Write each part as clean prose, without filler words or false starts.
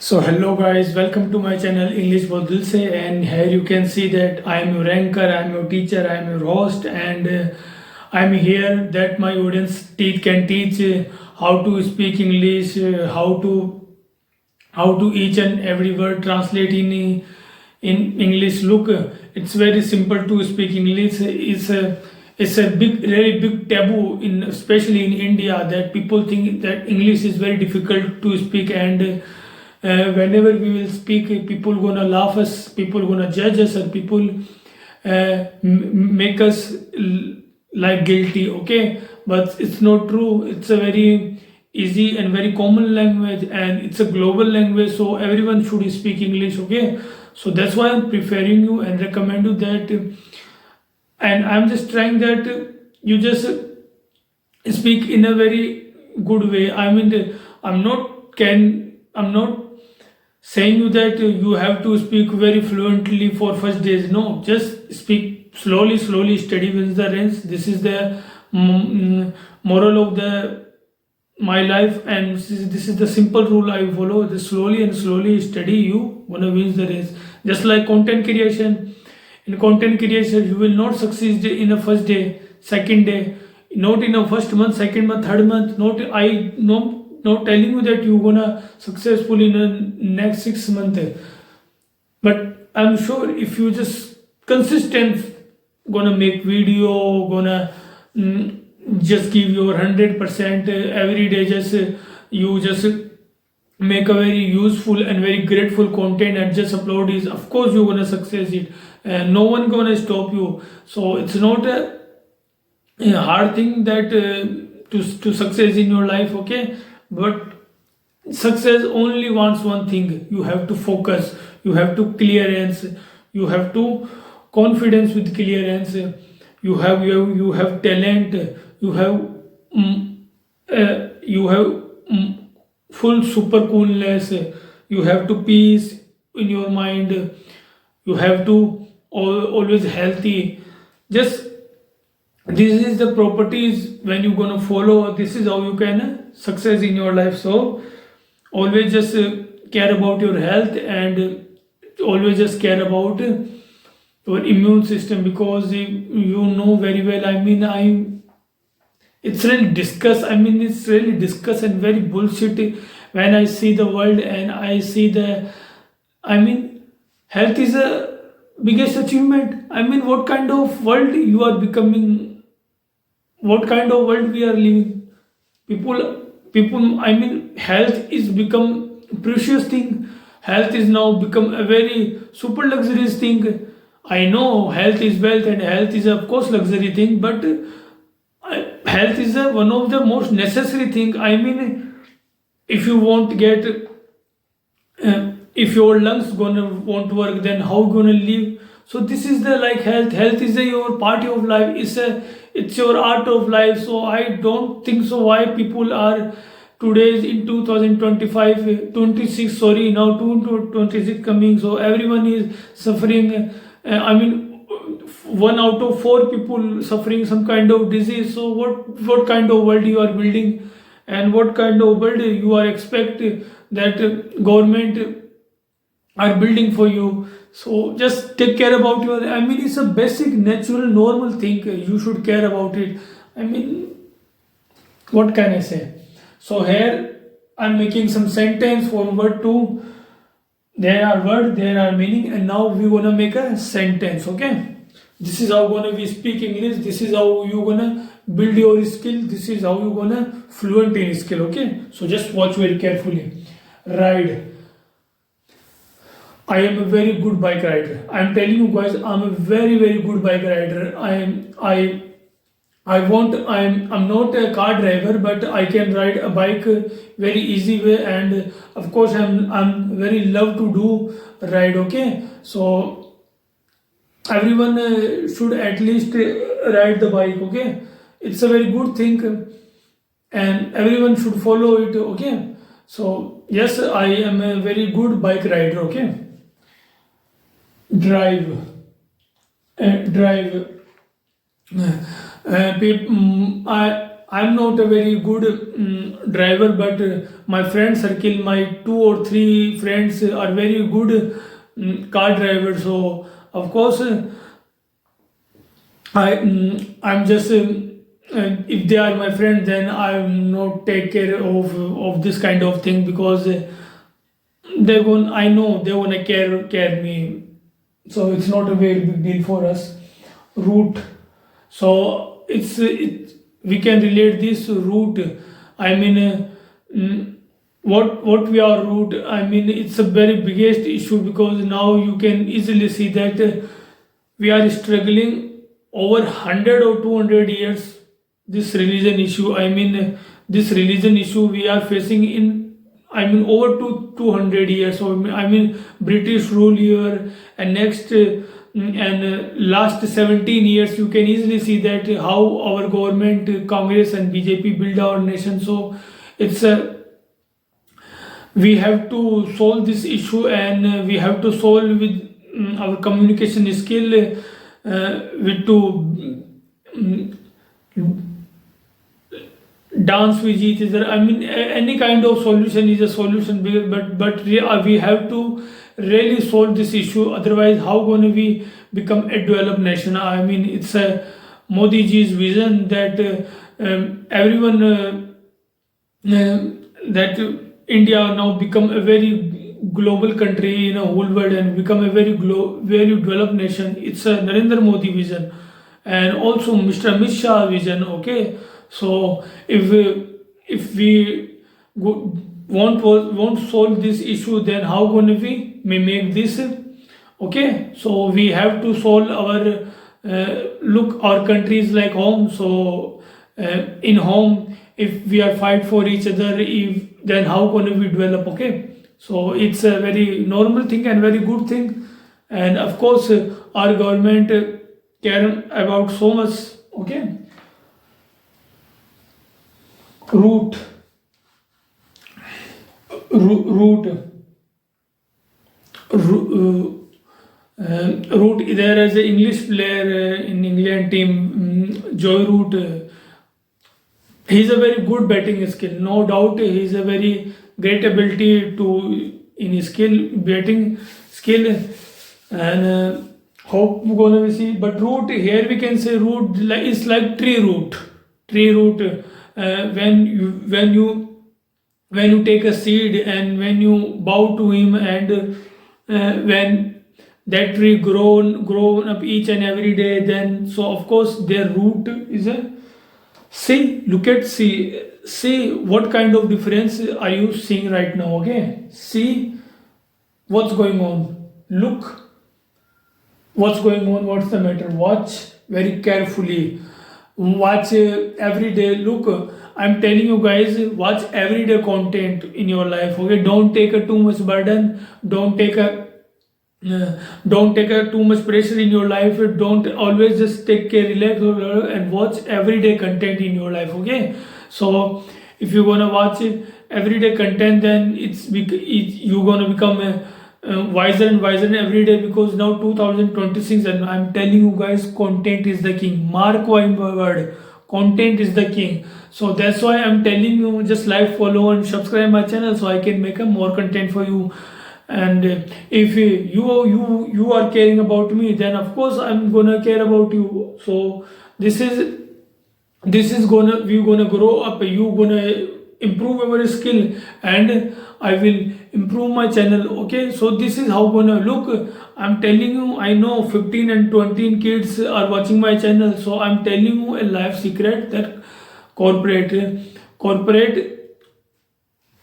So hello guys, welcome to my channel English for Dilse, and here you can see that I am your anchor, I am your teacher, I am your host, and I am here that my audience can teach how to speak English, how to each and every word translate in English. Look, it's very simple to speak English. It's a big, really big taboo in especially in India that people think that English is very difficult to speak, and whenever we will speak, people gonna laugh us, people gonna judge us, or people make us like guilty. Okay, but it's not true. It's a very easy and very common language, and it's a global language, so everyone should speak English. Okay, so that's why I'm preferring you and recommend you that, and I'm just trying that you just speak in a very good way. I mean, I'm not saying you that you have to speak very fluently for first days. No, just speak slowly, slowly, steady wins the race. This is the moral of the my life, and this is the simple rule I follow. The slowly and slowly, steady, you gonna win the race. Just like content creation. In content creation, you will not succeed in the first day, second day, not in the first month, second month, third month. Not telling you that you're gonna successful in the next 6 months. But I'm sure if you just consistent, gonna make video, gonna just give your 100% every day. Just you just make a very useful and very grateful content and just upload is, of course you're gonna success it, and no one gonna stop you. So it's not a hard thing that to success in your life. Okay, but success only wants one thing: you have to focus, you have to clearance, you have to confidence with clearance, you have talent, you have full super coolness, you have to peace in your mind, you have to always healthy. Just this is the properties when you're gonna follow. This is how you can success in your life. So always just care about your health, and always just care about your immune system, because you know very well. I mean, it's really discuss and very bullshit when I see the world and I see the, I mean, health is a biggest achievement. I mean, what kind of world you are becoming, what kind of world we are living. People, I mean, health is become precious thing. Health is now become a very super luxurious thing. I know health is wealth and health is of course luxury thing, but health is one of the most necessary thing. I mean, if you won't get if your lungs gonna won't work, then how gonna live? So this is the like health is your part of life. It's your art of life. So I don't think so why people are today's in 2025 26, sorry, now 2026 coming, so everyone is suffering. I mean, 1 out of 4 people suffering some kind of disease. So what kind of world you are building, and what kind of world you are expect that government are building for you. So just take care about your, I mean, it's a basic natural normal thing. You should care about it. I mean, what can I say? So here I'm making some sentence from word to, there are word, there are meaning, and now we're gonna make a sentence. Okay, this is how gonna we speak English. This is how you gonna build your skill. This is how you gonna fluent in skill. Okay, so just watch very carefully. Ride. I am a very good bike rider. I am telling you guys, I'm a very very good bike rider. I'm not a car driver, but I can ride a bike very easy way, and of course I'm very love to do ride. Okay, so everyone should at least ride the bike. Okay, it's a very good thing, and everyone should follow it. Okay, so yes, I am a very good bike rider. Okay, drive, drive. I'm not a very good driver, but my friend circle, my 2 or 3 friends are very good car drivers. So of course, I'm just if they are my friend, then I'm not take care of this kind of thing, because they going I know they wanna care me. So it's not a very big deal for us. Route. So we can relate this route. I mean, what we are route. I mean, it's a very biggest issue, because now you can easily see that we are struggling over 100 or 200 years. This religion issue. I mean, this religion issue we are facing in. I mean, over 200 years. So I mean, British rule here, and next last 17 years, you can easily see that how our government, Congress and BJP build our nation. So it's a we have to solve this issue, and we have to solve with our communication skill, with to dance with each other. I mean, any kind of solution is a solution, we have to really solve this issue. Otherwise, how gonna we become a developed nation? I mean, it's a Modi ji's vision that everyone that India now become a very global country in a whole world, and become a very developed nation. It's a Narendra Modi vision, and also Mr. Amit Shah vision. Okay, so if we won't solve this issue, then how gonna we may make this? Okay, so we have to solve our look our countries like home. So in home, if we are fight for each other, if then how gonna we develop? Okay, so it's a very normal thing and very good thing, and of course our government care about so much. Okay, route route Root. There is an English player in England team, Joy Root. He's a very good batting skill, no doubt. He's a very great ability to in his batting skill, and hope we're gonna see. But root here we can say root is like tree root. Tree root. When you take a seed, and when you bow to him, and when that tree grown up each and every day, then so of course their root is a see what kind of difference are you seeing right now? Okay, see what's going on, look what's going on, what's the matter, watch very carefully, watch every day. Look, I'm telling you guys, watch everyday content in your life. Okay, don't take a too much burden, don't take a too much pressure in your life. Don't always just take care, relax, and watch everyday content in your life. Okay, so if you're gonna watch everyday content, then you're gonna become wiser and wiser every day, because now 2026, and I'm telling you guys, content is the king. Mark my word, content is the king. So that's why I'm telling you, just like, follow and subscribe my channel, so I can make a more content for you. And if you are caring about me, then of course I'm gonna care about you. So this is gonna we're gonna grow up, you gonna improve our skill, and I will improve my channel. Okay, so this is how gonna look. I'm telling you, I know 15 and 20 kids are watching my channel, so I'm telling you a life secret that corporate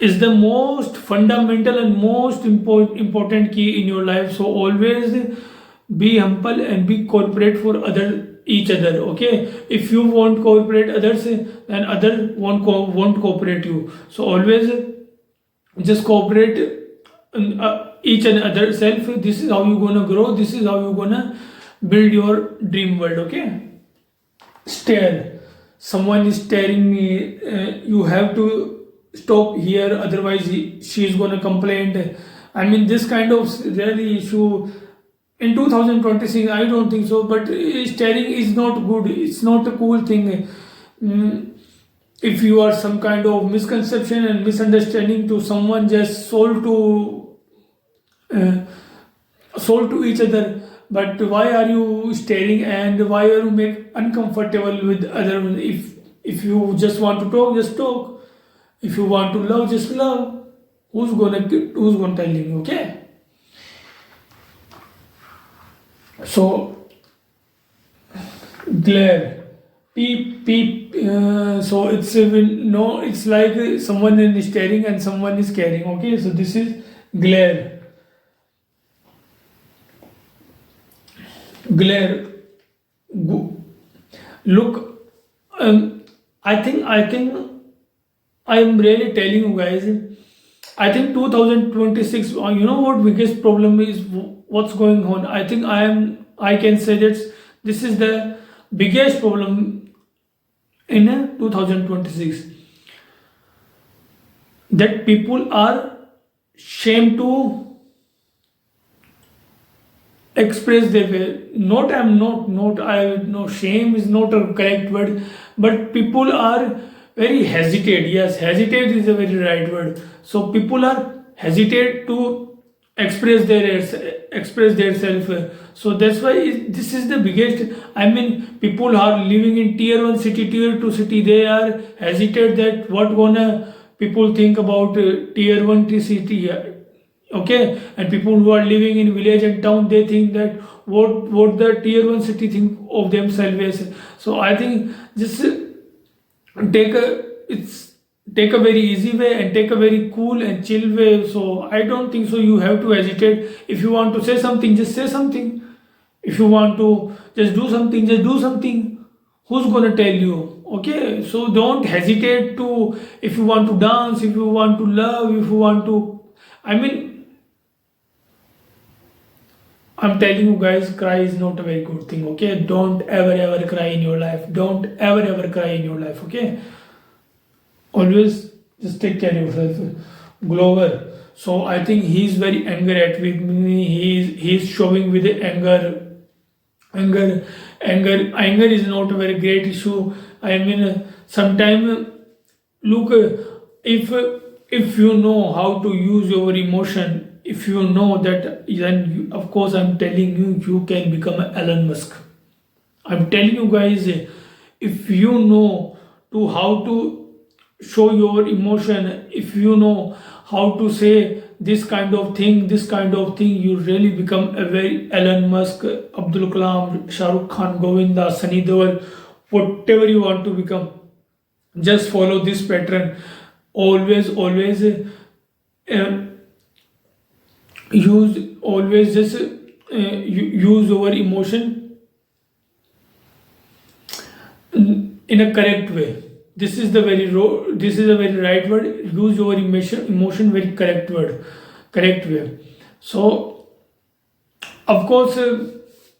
is the most fundamental and most important key in your life. So always be humble and be corporate for each other. Okay, if you won't cooperate others, then other won't cooperate you. So always just cooperate each and other self. This is how you're gonna grow, this is how you're gonna build your dream world. Okay, stare, someone is staring me, you have to stop here, otherwise she is gonna complain. I mean, this kind of really issue in 2026, I don't think so, but staring is not good, it's not a cool thing. Mm, if you are some kind of misconception and misunderstanding to someone, just sold to each other. But why are you staring and why are you make uncomfortable with other? If you just want to talk, just talk. If you want to love, just love. Who's gonna tell you? Okay. So glare, peep peep. So it's like someone is staring and someone is caring. Okay, so this is glare. Glare. Look, I think I am really telling you guys. I think 2026. You know what biggest problem is? What's going on? I think I can say that this is the biggest problem in 2026. That people are ashamed to express their way. Shame is not a correct word, but people are very hesitate. Yes, hesitate is a very right word. So people are hesitate to express their self. So that's why this is the biggest. I mean, people are living in tier 1 city, tier 2 city, they are hesitate that what gonna people think about tier 1 city. Okay, and people who are living in village and town, they think that what the tier 1 city think of themselves. So I think just take a very easy way and take a very cool and chill way. So I don't think so you have to hesitate. If you want to say something, just say something. If you want to just do something, just do something. Who's gonna tell you? Okay, so don't hesitate to, if you want to dance, if you want to love, if you want to, I mean, I'm telling you guys, cry is not a very good thing. Okay, don't ever cry in your life. Don't ever cry in your life. Okay, always just take care of yourself. Glover. So I think he's very angry at with me. He's showing with the anger is not a very great issue. I mean, sometimes look, if you know how to use your emotion, if you know that, then of course I'm telling you can become Elon Musk. I'm telling you guys, if you know to how to show your emotion, if you know how to say this kind of thing, you really become a very Elon Musk, Abdul Kalam, Shah Rukh Khan, Govinda, Sunny Deol, whatever you want to become. Just follow this pattern. Always use our emotion in a correct way. This is a very right word. Use your emotion very correct way. So of course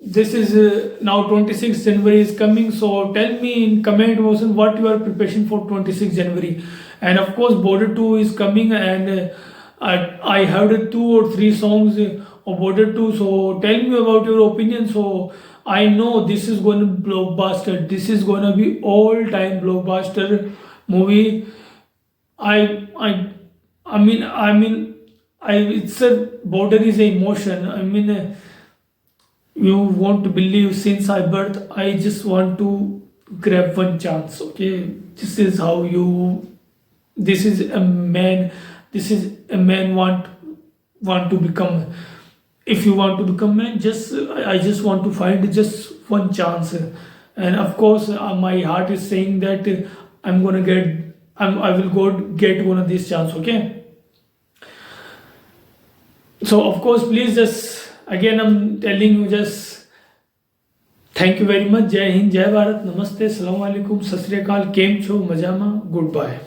this is now 26 January is coming. So tell me in comment box what you are preparing for 26 January. And of course Border 2 is coming, and I heard 2 or 3 songs of Border 2. So tell me about your opinion. So I know this is going to be blockbuster. This is going to be all-time blockbuster movie. It's a Border is an emotion. I mean, you won't believe, since I birth, I just want to grab one chance. Okay, this is how you. This is a man want to become. If you want to become man, I just want to find just one chance. And of course my heart is saying that I will go get one of these chance. Okay, so of course please, just again I'm telling you, just thank you very much. Jai Hind, Jai Bharat, Namaste, Assalamu alaikum, Sat Sri Akal, Kem Cho, Majama, goodbye.